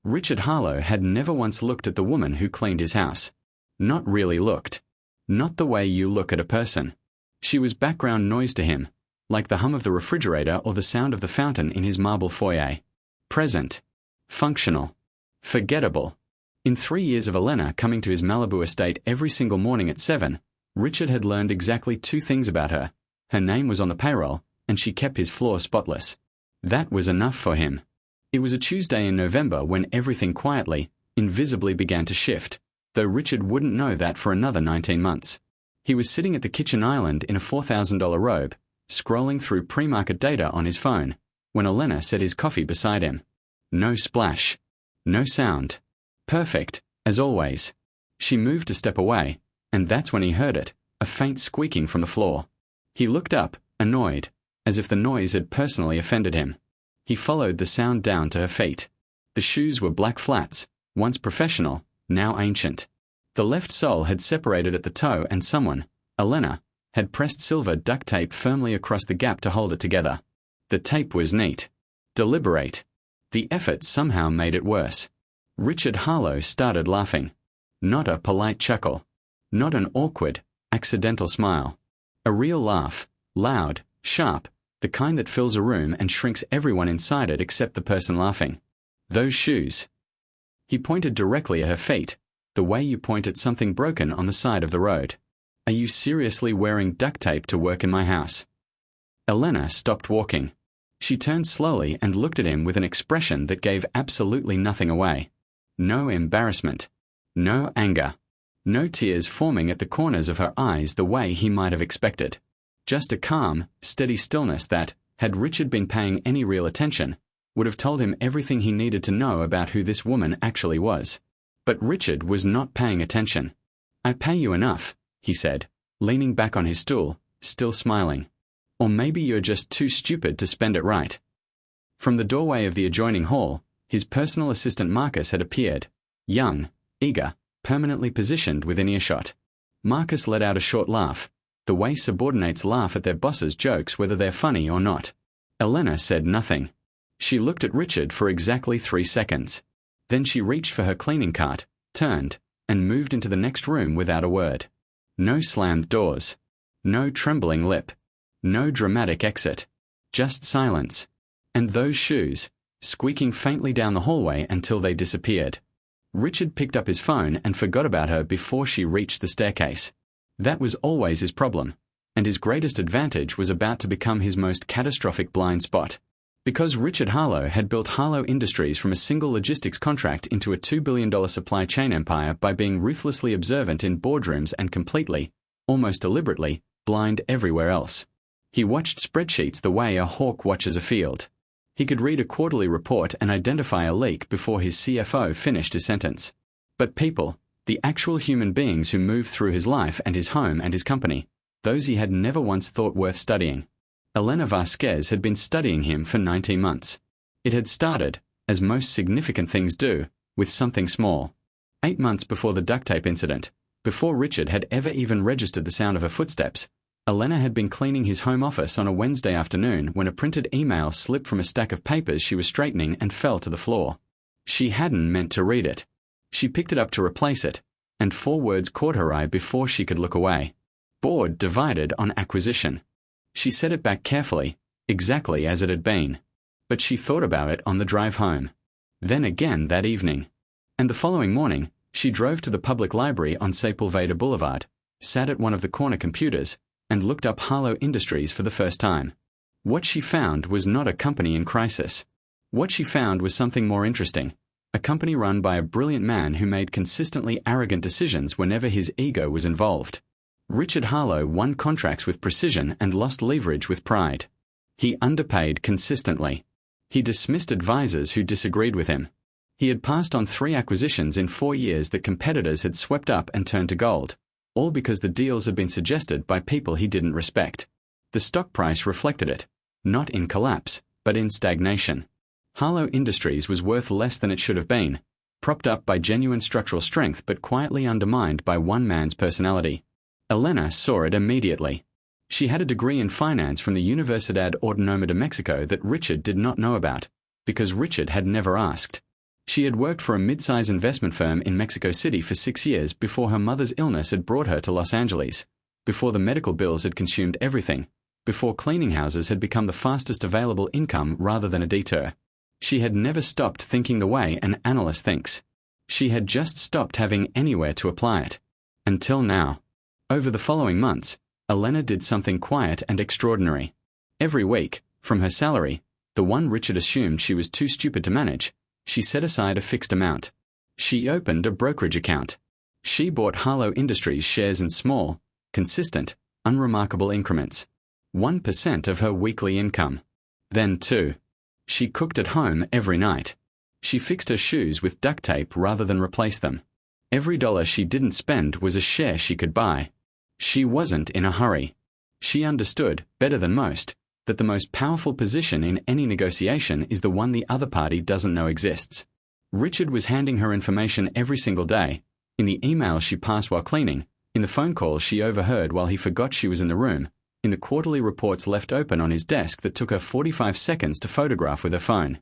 Richard Harlow had never once looked at the woman who cleaned his house. Not really looked. Not the way you look at a person. She was background noise to him, like the hum of the refrigerator or the sound of the fountain in his marble foyer. Present. Functional. Forgettable. In 3 years of Elena coming to his Malibu estate every single morning at 7, Richard had learned exactly 2 things about her. Her name was on the payroll, and she kept his floor spotless. That was enough for him. It was a Tuesday in November when everything quietly, invisibly began to shift, though Richard wouldn't know that for another 19 months. He was sitting at the kitchen island in a $4,000 robe, scrolling through pre-market data on his phone, when Elena set his coffee beside him. No splash. No sound. Perfect, as always. She moved a step away, and that's when he heard it, a faint squeaking from the floor. He looked up, annoyed, as if the noise had personally offended him. He followed the sound down to her feet. The shoes were black flats, once professional, now ancient. The left sole had separated at the toe and someone, Elena, had pressed silver duct tape firmly across the gap to hold it together. The tape was neat. Deliberate. The effort somehow made it worse. Richard Harlow started laughing. Not a polite chuckle. Not an awkward, accidental smile. A real laugh, loud, sharp, the kind that fills a room and shrinks everyone inside it except the person laughing. Those shoes. He pointed directly at her feet, the way you point at something broken on the side of the road. Are you seriously wearing duct tape to work in my house? Elena stopped walking. She turned slowly and looked at him with an expression that gave absolutely nothing away. No embarrassment. No anger. No tears forming at the corners of her eyes the way he might have expected. Just a calm, steady stillness that, had Richard been paying any real attention, would have told him everything he needed to know about who this woman actually was. But Richard was not paying attention. I pay you enough, he said, leaning back on his stool, still smiling. Or maybe you're just too stupid to spend it right. From the doorway of the adjoining hall, his personal assistant Marcus had appeared, young, eager, permanently positioned within earshot. Marcus let out a short laugh, the way subordinates laugh at their boss's jokes whether they're funny or not. Elena said nothing. She looked at Richard for exactly 3 seconds. Then she reached for her cleaning cart, turned, and moved into the next room without a word. No slammed doors. No trembling lip. No dramatic exit. Just silence. And those shoes, squeaking faintly down the hallway until they disappeared. Richard picked up his phone and forgot about her before she reached the staircase. That was always his problem, and his greatest advantage was about to become his most catastrophic blind spot. Because Richard Harlow had built Harlow Industries from a single logistics contract into a $2 billion supply chain empire by being ruthlessly observant in boardrooms and completely, almost deliberately, blind everywhere else. He watched spreadsheets the way a hawk watches a field. He could read a quarterly report and identify a leak before his CFO finished his sentence. But people, the actual human beings who moved through his life and his home and his company, those he had never once thought worth studying. Elena Vasquez had been studying him for 19 months. It had started, as most significant things do, with something small. 8 months before the duct tape incident, before Richard had ever even registered the sound of her footsteps, Elena had been cleaning his home office on a Wednesday afternoon when a printed email slipped from a stack of papers she was straightening and fell to the floor. She hadn't meant to read it. She picked it up to replace it, and 4 words caught her eye before she could look away. Board divided on acquisition. She set it back carefully, exactly as it had been. But she thought about it on the drive home. Then again that evening. And the following morning, she drove to the public library on Sepulveda Boulevard, sat at one of the corner computers, and looked up Harlow Industries for the first time. What she found was not a company in crisis. What she found was something more interesting, a company run by a brilliant man who made consistently arrogant decisions whenever his ego was involved. Richard Harlow won contracts with precision and lost leverage with pride. He underpaid consistently. He dismissed advisors who disagreed with him. He had passed on 3 acquisitions in 4 years that competitors had swept up and turned to gold, all because the deals had been suggested by people he didn't respect. The stock price reflected it, not in collapse, but in stagnation. Harlow Industries was worth less than it should have been, propped up by genuine structural strength but quietly undermined by one man's personality. Elena saw it immediately. She had a degree in finance from the Universidad Autónoma de Mexico that Richard did not know about, because Richard had never asked. She had worked for a mid-size investment firm in Mexico City for 6 years before her mother's illness had brought her to Los Angeles, before the medical bills had consumed everything, before cleaning houses had become the fastest available income rather than a detour. She had never stopped thinking the way an analyst thinks. She had just stopped having anywhere to apply it. Until now. Over the following months, Elena did something quiet and extraordinary. Every week, from her salary, the one Richard assumed she was too stupid to manage, she set aside a fixed amount. She opened a brokerage account. She bought Harlow Industries shares in small, consistent, unremarkable increments. 1% of her weekly income. Then 2. She cooked at home every night. She fixed her shoes with duct tape rather than replace them. Every dollar she didn't spend was a share she could buy. She wasn't in a hurry. She understood, better than most, that the most powerful position in any negotiation is the one the other party doesn't know exists. Richard was handing her information every single day, in the emails she passed while cleaning, in the phone calls she overheard while he forgot she was in the room, in the quarterly reports left open on his desk that took her 45 seconds to photograph with her phone.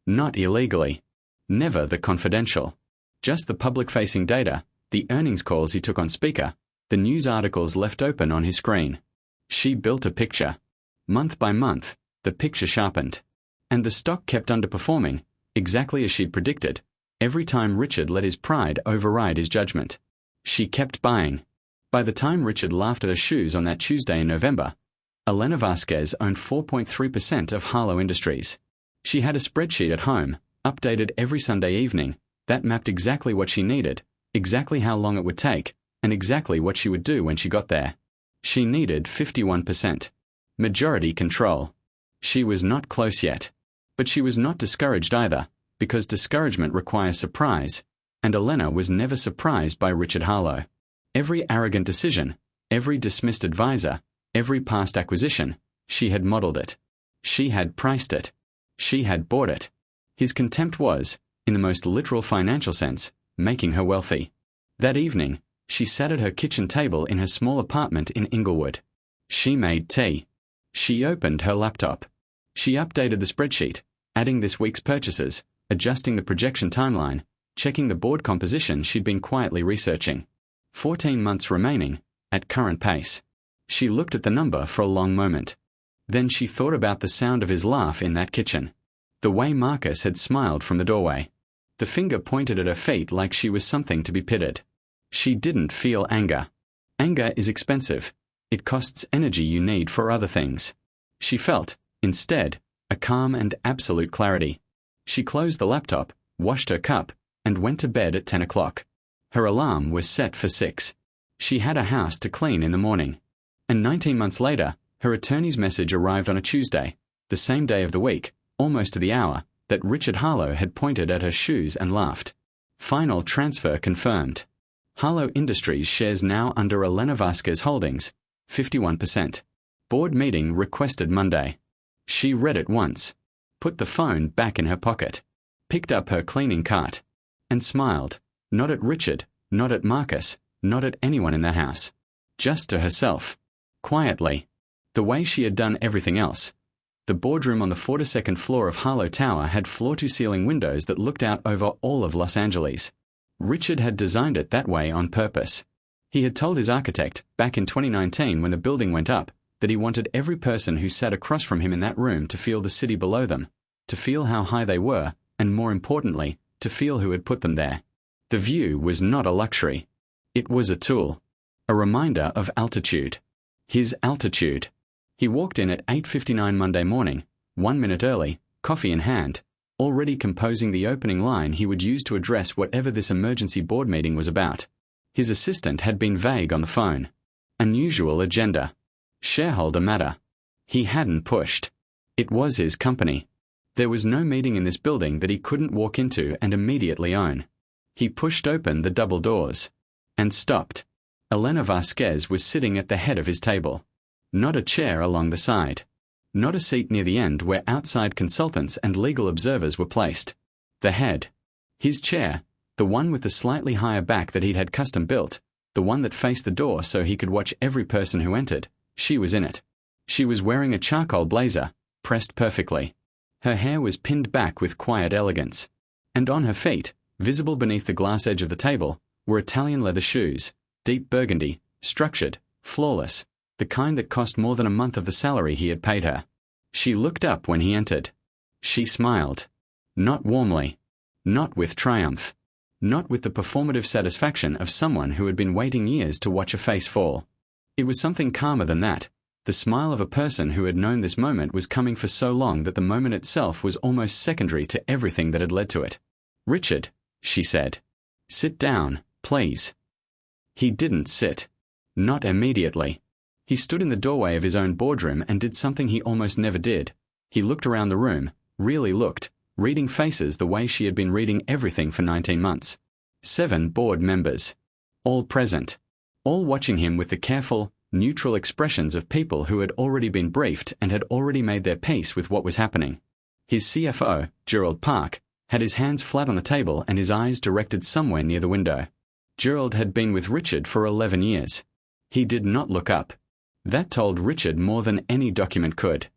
Not illegally. Never the confidential. Just the public-facing data, the earnings calls he took on speaker, the news articles left open on his screen. She built a picture. Month by month, the picture sharpened. And the stock kept underperforming, exactly as she'd predicted, every time Richard let his pride override his judgment. She kept buying. By the time Richard laughed at her shoes on that Tuesday in November, Elena Vasquez owned 4.3% of Harlow Industries. She had a spreadsheet at home, updated every Sunday evening, that mapped exactly what she needed, exactly how long it would take, and exactly what she would do when she got there. She needed 51%. Majority control. She was not close yet. But she was not discouraged either, because discouragement requires surprise, and Elena was never surprised by Richard Harlow. Every arrogant decision, every dismissed advisor, every past acquisition, she had modeled it. She had priced it. She had bought it. His contempt was, in the most literal financial sense, making her wealthy. That evening, she sat at her kitchen table in her small apartment in Inglewood. She made tea. She opened her laptop. She updated the spreadsheet, adding this week's purchases, adjusting the projection timeline, checking the board composition she'd been quietly researching. 14 months remaining, at current pace. She looked at the number for a long moment. Then she thought about the sound of his laugh in that kitchen. The way Marcus had smiled from the doorway. The finger pointed at her feet like she was something to be pitied. She didn't feel anger. Anger is expensive. It costs energy you need for other things. She felt, instead, a calm and absolute clarity. She closed the laptop, washed her cup, and went to bed at 10 o'clock. Her alarm was set for 6. She had a house to clean in the morning. And 19 months later, her attorney's message arrived on a Tuesday, the same day of the week, almost to the hour, that Richard Harlow had pointed at her shoes and laughed. Final transfer confirmed. Harlow Industries shares now under Elena Vasquez Holdings, 51%. Board meeting requested Monday. She read it once, put the phone back in her pocket, picked up her cleaning cart, and smiled, not at Richard, not at Marcus, not at anyone in the house. Just to herself. Quietly. The way she had done everything else. The boardroom on the 42nd floor of Harlow Tower had floor-to-ceiling windows that looked out over all of Los Angeles. Richard had designed it that way on purpose. He had told his architect, back in 2019 when the building went up, that he wanted every person who sat across from him in that room to feel the city below them, to feel how high they were, and more importantly, to feel who had put them there. The view was not a luxury. It was a tool. A reminder of altitude. His altitude. He walked in at 8:59 Monday morning, 1 minute early, coffee in hand, already composing the opening line he would use to address whatever this emergency board meeting was about. His assistant had been vague on the phone. Unusual agenda. Shareholder matter. He hadn't pushed. It was his company. There was no meeting in this building that he couldn't walk into and immediately own. He pushed open the double doors. And stopped. Elena Vasquez was sitting at the head of his table. Not a chair along the side. Not a seat near the end where outside consultants and legal observers were placed. The head. His chair, the one with the slightly higher back that he'd had custom built, the one that faced the door so he could watch every person who entered, she was in it. She was wearing a charcoal blazer, pressed perfectly. Her hair was pinned back with quiet elegance. And on her feet, visible beneath the glass edge of the table, were Italian leather shoes, deep burgundy, structured, flawless, the kind that cost more than a month of the salary he had paid her. She looked up when he entered. She smiled. Not warmly. Not with triumph. Not with the performative satisfaction of someone who had been waiting years to watch a face fall. It was something calmer than that. The smile of a person who had known this moment was coming for so long that the moment itself was almost secondary to everything that had led to it. "Richard," she said. "Sit down, please." He didn't sit. Not immediately. He stood in the doorway of his own boardroom and did something he almost never did. He looked around the room, really looked, reading faces the way she had been reading everything for 19 months. 7 board members. All present. All watching him with the careful, neutral expressions of people who had already been briefed and had already made their peace with what was happening. His CFO, Gerald Park, had his hands flat on the table and his eyes directed somewhere near the window. Gerald had been with Richard for 11 years. He did not look up. That told Richard more than any document could.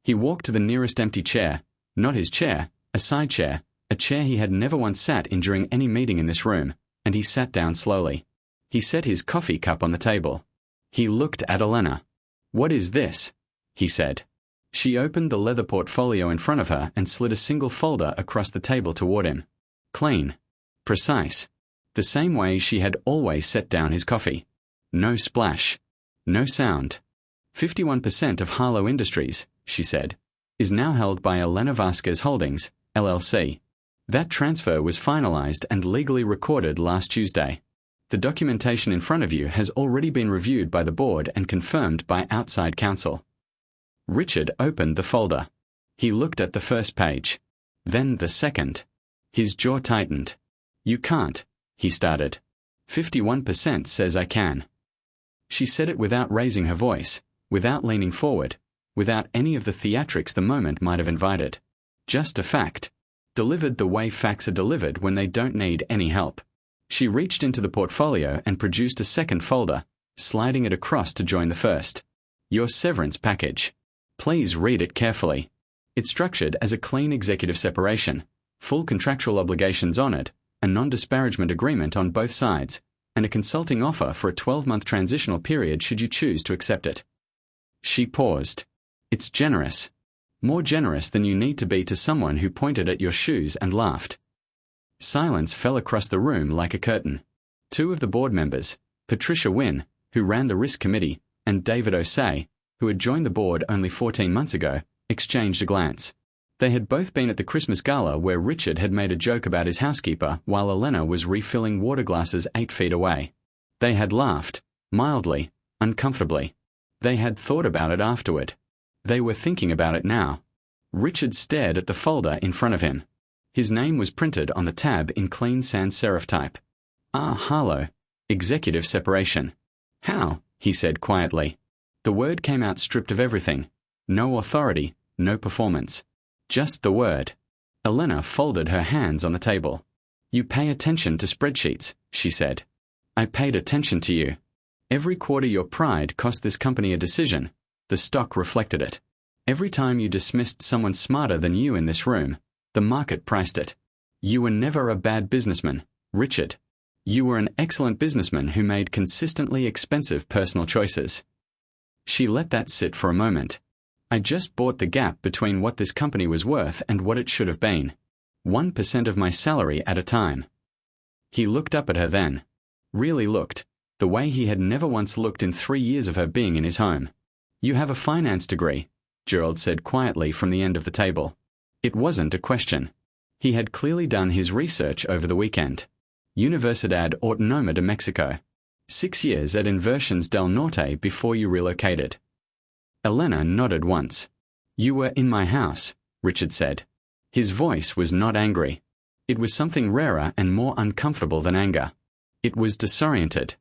He walked to the nearest empty chair, not his chair, a side chair, a chair he had never once sat in during any meeting in this room, and he sat down slowly. He set his coffee cup on the table. He looked at Elena. "What is this?" he said. She opened the leather portfolio in front of her and slid a single folder across the table toward him. Clean. Precise. The same way she had always set down his coffee. No splash. No sound. 51% of Harlow Industries, she said, is now held by Elena Vasquez Holdings, LLC. That transfer was finalized and legally recorded last Tuesday. The documentation in front of you has already been reviewed by the board and confirmed by outside counsel. Richard opened the folder. He looked at the first page. Then the second. His jaw tightened. "You can't," he started. 51% says I can." She said it without raising her voice, without leaning forward, without any of the theatrics the moment might have invited. Just a fact. Delivered the way facts are delivered when they don't need any help. She reached into the portfolio and produced a second folder, sliding it across to join the first. "Your severance package. Please read it carefully. It's structured as a clean executive separation, full contractual obligations on it, a non-disparagement agreement on both sides, and a consulting offer for a 12-month transitional period should you choose to accept it." She paused. "It's generous. More generous than you need to be to someone who pointed at your shoes and laughed." Silence fell across the room like a curtain. 2 of the board members, Patricia Wynne, who ran the risk committee, and David Osei, who had joined the board only 14 months ago, exchanged a glance. They had both been at the Christmas gala where Richard had made a joke about his housekeeper while Elena was refilling water glasses 8 feet away. They had laughed, mildly, uncomfortably. They had thought about it afterward. They were thinking about it now. Richard stared at the folder in front of him. His name was printed on the tab in clean sans serif type. "R. Harlow, executive separation." "How?" he said quietly. The word came out stripped of everything. No authority, no performance. Just the word. Elena folded her hands on the table. "You pay attention to spreadsheets," she said. "I paid attention to you. Every quarter your pride cost this company a decision. The stock reflected it. Every time you dismissed someone smarter than you in this room, the market priced it. You were never a bad businessman, Richard. You were an excellent businessman who made consistently expensive personal choices." She let that sit for a moment. "I just bought the gap between what this company was worth and what it should have been. 1% of my salary at a time." He looked up at her then. Really looked, the way he had never once looked in 3 years of her being in his home. "You have a finance degree," Gerald said quietly from the end of the table. It wasn't a question. He had clearly done his research over the weekend. Universidad Autónoma de Mexico. 6 years at Inversions del Norte before you relocated. Elena nodded once. "You were in my house," Richard said. His voice was not angry. It was something rarer and more uncomfortable than anger. It was disoriented.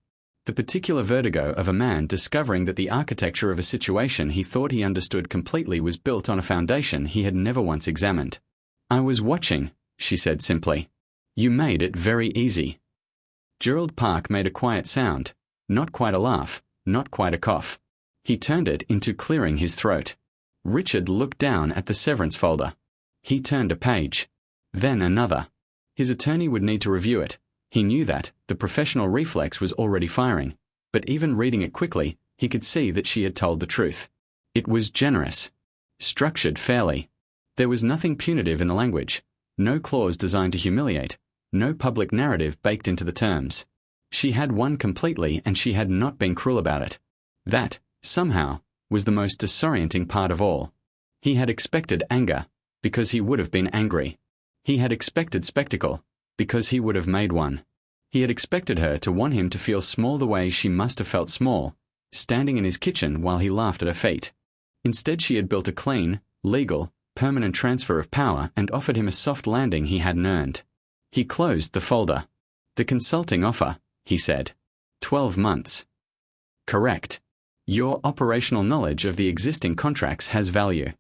The particular vertigo of a man discovering that the architecture of a situation he thought he understood completely was built on a foundation he had never once examined. "I was watching," she said simply. "You made it very easy." Gerald Park made a quiet sound, not quite a laugh, not quite a cough. He turned it into clearing his throat. Richard looked down at the severance folder. He turned a page. Then another. His attorney would need to review it. He knew that, the professional reflex was already firing, but even reading it quickly, he could see that she had told the truth. It was generous. Structured fairly. There was nothing punitive in the language, no clause designed to humiliate, no public narrative baked into the terms. She had won completely and she had not been cruel about it. That, somehow, was the most disorienting part of all. He had expected anger, because he would have been angry. He had expected spectacle, because he would have made one. He had expected her to want him to feel small the way she must have felt small, standing in his kitchen while he laughed at her feet. Instead, she had built a clean, legal, permanent transfer of power and offered him a soft landing he hadn't earned. He closed the folder. The consulting offer, he said. 12 months. Correct. Your operational knowledge of the existing contracts has value.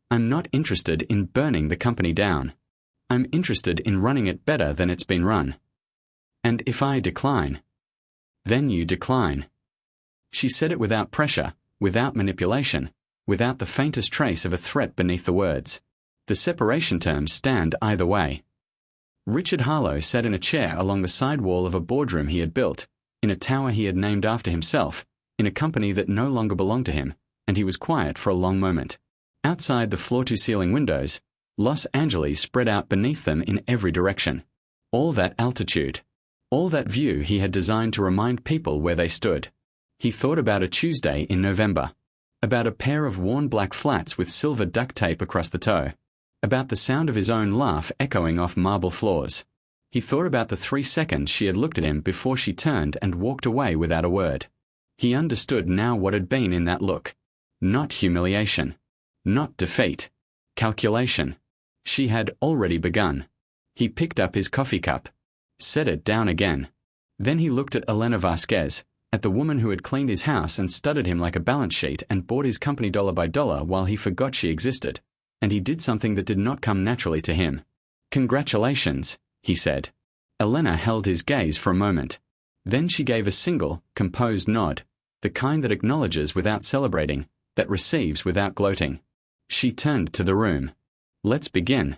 I'm not interested in burning the company down. I'm interested in running it better than it's been run. And if I decline, then you decline. She said it without pressure, without manipulation, without the faintest trace of a threat beneath the words. The separation terms stand either way. Richard Harlow sat in a chair along the side wall of a boardroom he had built, in a tower he had named after himself, in a company that no longer belonged to him, and he was quiet for a long moment. Outside the floor-to-ceiling windows, Los Angeles spread out beneath them in every direction. All that altitude, all that view he had designed to remind people where they stood. He thought about a Tuesday in November, about a pair of worn black flats with silver duct tape across the toe, about the sound of his own laugh echoing off marble floors. He thought about the 3 seconds she had looked at him before she turned and walked away without a word. He understood now what had been in that look. Not humiliation. Not defeat. Calculation. She had already begun. He picked up his coffee cup. Set it down again. Then he looked at Elena Vasquez, at the woman who had cleaned his house and studied him like a balance sheet and bought his company dollar by dollar while he forgot she existed. And he did something that did not come naturally to him. Congratulations, he said. Elena held his gaze for a moment. Then she gave a single, composed nod, the kind that acknowledges without celebrating, that receives without gloating. She turned to the room. Let's begin.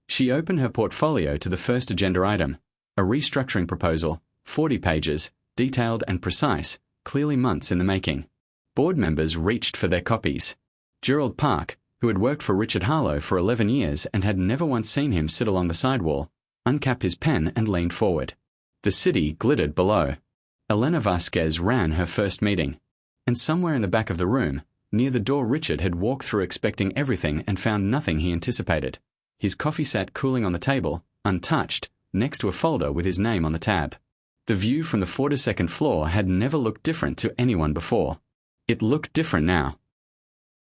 She opened her portfolio to the first agenda item, a restructuring proposal, 40 pages, detailed and precise, clearly months in the making. Board members reached for their copies. Gerald Park, who had worked for Richard Harlow for 11 years and had never once seen him sit along the sidewall, uncapped his pen and leaned forward. The city glittered below. Elena Vasquez ran her first meeting. And somewhere in the back of the room, near the door Richard had walked through expecting everything and found nothing he anticipated. His coffee sat cooling on the table, untouched, next to a folder with his name on the tab. The view from the 42nd floor had never looked different to anyone before. It looked different now.